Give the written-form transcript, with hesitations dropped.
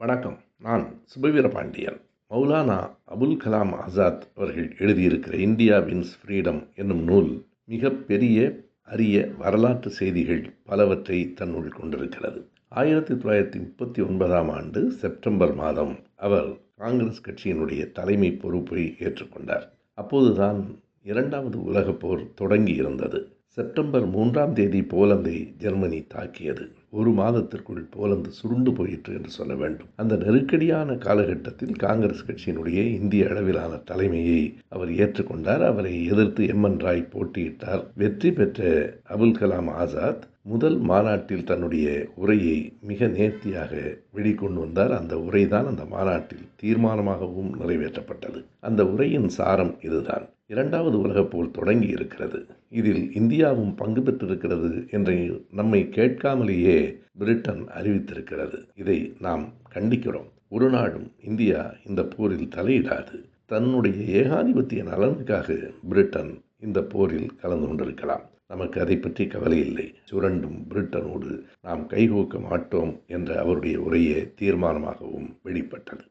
வணக்கம். நான் சுபவீரபாண்டியன். மௌலானா அபுல் கலாம் ஆசாத் அவர்கள் எழுதியிருக்கிற இந்தியா வின்ஸ் ஃப்ரீடம் என்னும் நூல் மிகப்பெரிய அரிய வரலாற்று செய்திகள் பலவற்றை தன்னுள் கொண்டிருக்கிறது. 1939ஆம் ஆண்டு செப்டம்பர் மாதம் அவர் காங்கிரஸ் கட்சியினுடைய தலைமை பொறுப்பை ஏற்றுக்கொண்டார். அப்போதுதான் இரண்டாவது உலகப் போர் தொடங்கி இருந்தது. செப்டம்பர் 3ஆம் தேதி போலந்தை ஜெர்மனி தாக்கியது. ஒரு மாதத்திற்குள் போலந்து சுருண்டு போயிற்று என்று சொல்ல வேண்டும். அந்த நெருக்கடியான காலகட்டத்தில் காங்கிரஸ் கட்சியினுடைய இந்திய அளவிலான தலைமையை அவர் ஏற்றுக்கொண்டார். அவரை எதிர்த்து எம்.என். ராய் போட்டியிட்டார். வெற்றி பெற்ற அபுல் கலாம் ஆசாத் முதல் மாநாட்டில் தன்னுடைய உரையை மிக நேர்த்தியாக வெளிக்கொண்டு வந்தார். அந்த உரைதான் அந்த மாநாட்டில் தீர்மானமாகவும் நிறைவேற்றப்பட்டது. அந்த உரையின் சாரம் இதுதான்: இரண்டாவது உலகப் போர் தொடங்கி இருக்கிறது, இதில் இந்தியாவும் பங்கு பெற்றிருக்கிறது என்று நம்மை கேட்காமலேயே பிரிட்டன் அறிவித்திருக்கிறது. இதை நாம் கண்டிக்கிறோம். ஒரு நாடும் இந்தியா இந்த போரில் தலையிடாது. தன்னுடைய ஏகாதிபத்திய நலனுக்காக பிரிட்டன் இந்த போரில் கலந்து கொண்டிருக்கலாம். நமக்கு அதை பற்றி கவலை இல்லை. சுரண்டும் பிரிட்டனோடு நாம் கைகோக்க மாட்டோம் என்ற அவருடைய உரையே தீர்மானமாகவும் வெளிப்பட்டது.